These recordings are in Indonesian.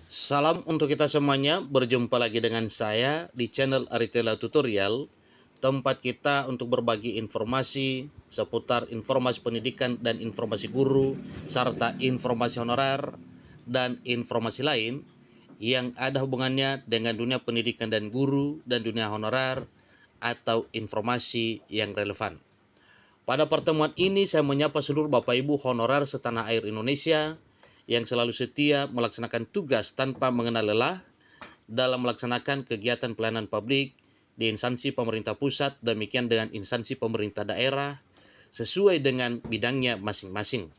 Salam untuk kita semuanya, berjumpa lagi dengan saya di channel Aritela Tutorial, tempat kita untuk berbagi informasi seputar informasi pendidikan dan informasi guru, serta informasi honorer dan informasi lain yang ada hubungannya dengan dunia pendidikan dan guru dan dunia honorer atau informasi yang relevan. Pada pertemuan ini saya menyapa seluruh Bapak Ibu honorer setanah air Indonesia yang selalu setia melaksanakan tugas tanpa mengenal lelah dalam melaksanakan kegiatan pelayanan publik di instansi pemerintah pusat, demikian dengan instansi pemerintah daerah, sesuai dengan bidangnya masing-masing.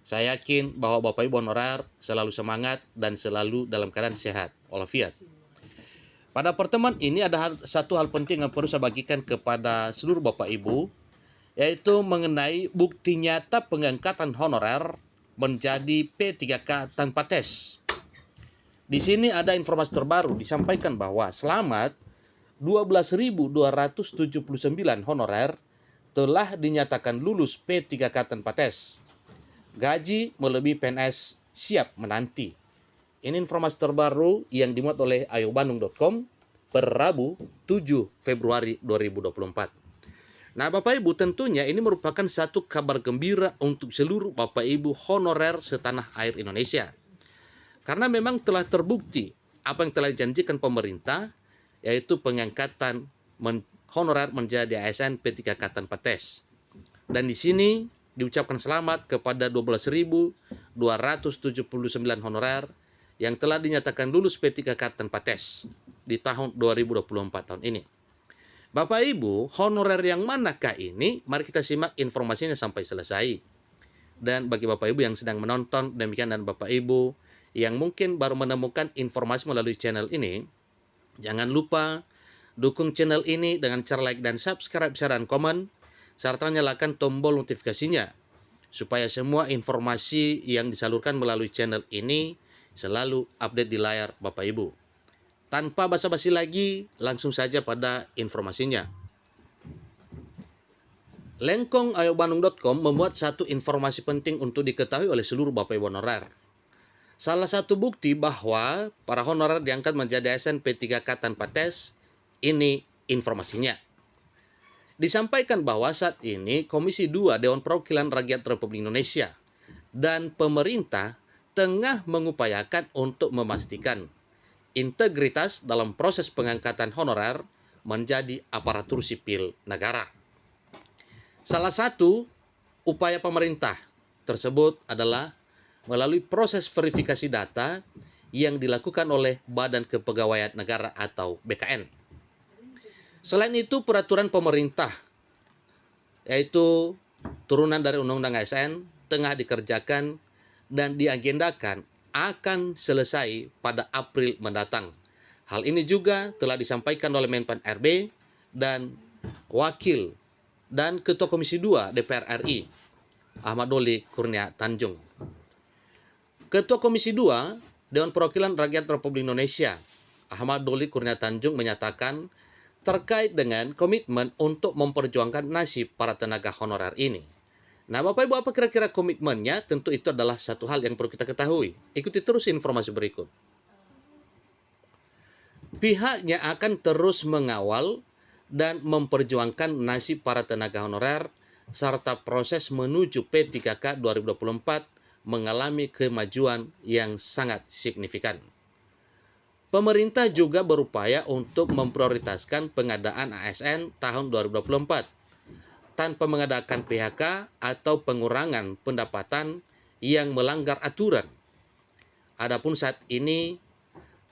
Saya yakin bahwa Bapak Ibu honorer selalu semangat dan selalu dalam keadaan sehat walafiat. Pada pertemuan ini ada satu hal penting yang perlu saya bagikan kepada seluruh Bapak Ibu, yaitu mengenai bukti nyata pengangkatan honorer menjadi P3K tanpa tes. Di sini ada informasi terbaru disampaikan bahwa selamat 12.279 honorer telah dinyatakan lulus P3K tanpa tes. Gaji melebihi PNS siap menanti. Ini informasi terbaru yang dimuat oleh ayobandung.com per Rabu 7 Februari 2024. Nah, Bapak Ibu, tentunya ini merupakan satu kabar gembira untuk seluruh Bapak Ibu honorer setanah air Indonesia. Karena memang telah terbukti apa yang telah dijanjikan pemerintah, yaitu pengangkatan honorer menjadi ASN P3K tanpa tes. Dan di sini diucapkan selamat kepada 12.279 honorer yang telah dinyatakan lulus P3K tanpa tes di tahun 2024 tahun ini. Bapak Ibu, honorer yang manakah ini? Mari kita simak informasinya sampai selesai. Dan bagi Bapak Ibu yang sedang menonton, demikian dan Bapak Ibu yang mungkin baru menemukan informasi melalui channel ini, jangan lupa dukung channel ini dengan cara like dan subscribe, share, dan komen, serta nyalakan tombol notifikasinya, supaya semua informasi yang disalurkan melalui channel ini selalu update di layar Bapak Ibu. Tanpa basa-basi lagi, langsung saja pada informasinya. Lengkong ayobandung.com membuat satu informasi penting untuk diketahui oleh seluruh Bapak Ibu honorer. Salah satu bukti bahwa para honorer diangkat menjadi ASN P3K tanpa tes, ini informasinya. Disampaikan bahwa saat ini Komisi 2 Dewan Perwakilan Rakyat Republik Indonesia dan pemerintah tengah mengupayakan untuk memastikan integritas dalam proses pengangkatan honorer menjadi aparatur sipil negara. Salah satu upaya pemerintah tersebut adalah melalui proses verifikasi data yang dilakukan oleh Badan Kepegawaian Negara atau BKN. Selain itu, peraturan pemerintah, yaitu turunan dari Undang-Undang ASN, tengah dikerjakan dan diagendakan akan selesai pada April mendatang. Hal ini juga telah disampaikan oleh Menpan RB dan Wakil dan Ketua Komisi 2 DPR RI, Ahmad Doli Kurnia Tanjung. Ketua Komisi 2 Dewan Perwakilan Rakyat Republik Indonesia, Ahmad Doli Kurnia Tanjung, menyatakan terkait dengan komitmen untuk memperjuangkan nasib para tenaga honorer ini. Nah, Bapak Ibu, apa kira-kira komitmennya? Tentu itu adalah satu hal yang perlu kita ketahui. Ikuti terus informasi berikut. Pihaknya akan terus mengawal dan memperjuangkan nasib para tenaga honorer serta proses menuju P3K 2024 mengalami kemajuan yang sangat signifikan. Pemerintah juga berupaya untuk memprioritaskan pengadaan ASN tahun 2024 tanpa mengadakan PHK atau pengurangan pendapatan yang melanggar aturan. Adapun saat ini,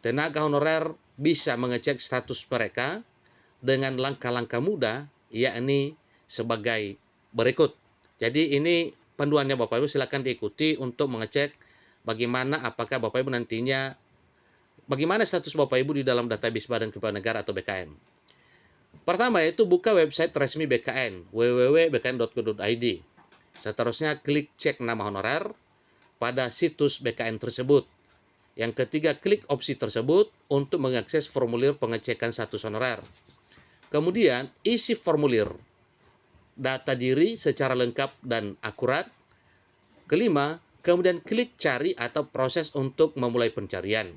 tenaga honorer bisa mengecek status mereka dengan langkah-langkah mudah, yakni sebagai berikut. Jadi ini panduannya Bapak Ibu, silakan diikuti untuk mengecek bagaimana apakah Bapak Ibu nantinya, bagaimana status Bapak Ibu di dalam database Badan Kepegawaian Negara atau BKN. Pertama yaitu buka website resmi BKN, www.bkn.go.id. Seterusnya klik cek nama honorer pada situs BKN tersebut. Yang ketiga, klik opsi tersebut untuk mengakses formulir pengecekan status honorer. Kemudian isi formulir data diri secara lengkap dan akurat. Kelima, kemudian klik cari atau proses untuk memulai pencarian.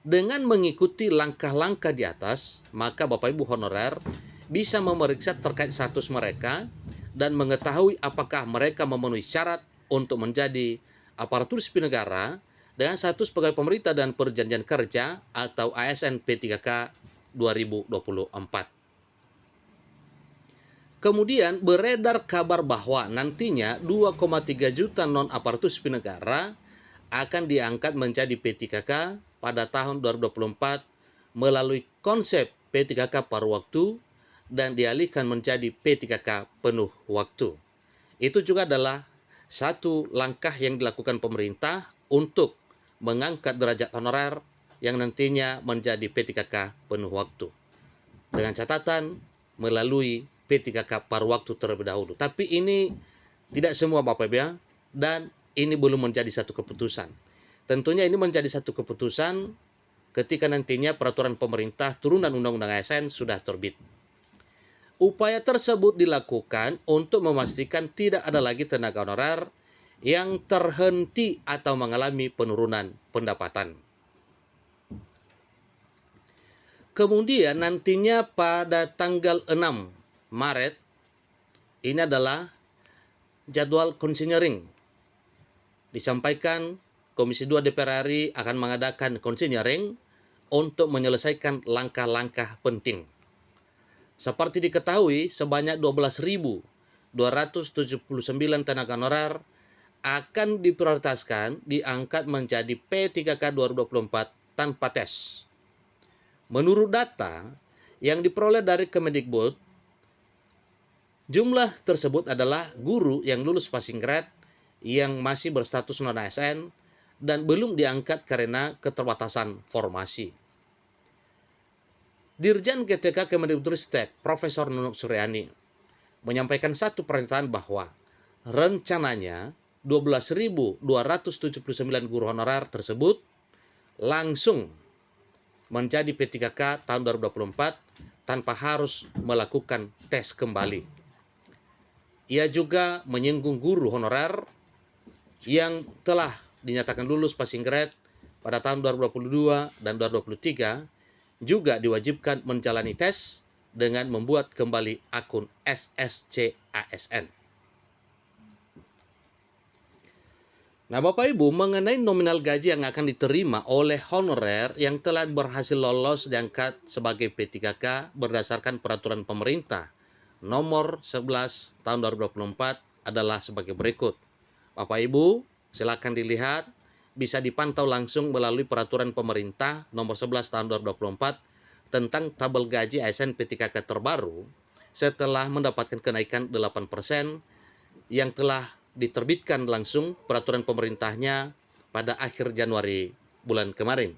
Dengan mengikuti langkah-langkah di atas, maka Bapak Ibu honorer bisa memeriksa terkait status mereka dan mengetahui apakah mereka memenuhi syarat untuk menjadi aparatur sipil negara dengan status pegawai pemerintah dan perjanjian kerja atau ASN P3K 2024. Kemudian beredar kabar bahwa nantinya 2,3 juta non-aparatur sipil negara akan diangkat menjadi P3K pada tahun 2024 melalui konsep P3K paruh waktu dan dialihkan menjadi P3K penuh waktu. Itu juga adalah satu langkah yang dilakukan pemerintah untuk mengangkat derajat honorer yang nantinya menjadi P3K penuh waktu. Dengan catatan melalui P3K paruh waktu terlebih dahulu. Tapi ini tidak semua Bapak Ibu ya, dan ini belum menjadi satu keputusan. Tentunya ini menjadi satu keputusan ketika nantinya peraturan pemerintah turunan Undang-Undang ASN sudah terbit. Upaya tersebut dilakukan untuk memastikan tidak ada lagi tenaga honorer yang terhenti atau mengalami penurunan pendapatan. Kemudian nantinya pada tanggal 6 Maret, ini adalah jadwal konseling. Disampaikan Komisi 2 DPR RI akan mengadakan konseling untuk menyelesaikan langkah-langkah penting. Seperti diketahui, sebanyak 12.279 tenaga honorer akan diprioritaskan diangkat menjadi P3K 2024 tanpa tes. Menurut data yang diperoleh dari Kemendikbud, jumlah tersebut adalah guru yang lulus passing grade yang masih berstatus non-ASN dan belum diangkat karena keterbatasan formasi. Dirjen GTK Kemendikbudristek Profesor Nunuk Suryani menyampaikan satu pernyataan bahwa rencananya 12.279 guru honorer tersebut langsung menjadi P3K tahun 2024 tanpa harus melakukan tes kembali. Ia juga menyinggung guru honorer yang telah dinyatakan lulus passing grade pada tahun 2022 dan 2023 juga diwajibkan menjalani tes dengan membuat kembali akun SSC ASN. Nah, Bapak Ibu, mengenai nominal gaji yang akan diterima oleh honorer yang telah berhasil lolos diangkat sebagai P3K berdasarkan peraturan pemerintah nomor 11 tahun 2024 adalah sebagai berikut. Bapak Ibu, silakan dilihat, bisa dipantau langsung melalui peraturan pemerintah nomor 11 tahun 2024 tentang tabel gaji ASN P3K terbaru setelah mendapatkan kenaikan 8% yang telah diterbitkan langsung peraturan pemerintahnya pada akhir Januari bulan kemarin.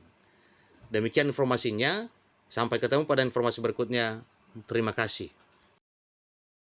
Demikian informasinya, sampai ketemu pada informasi berikutnya. Terima kasih.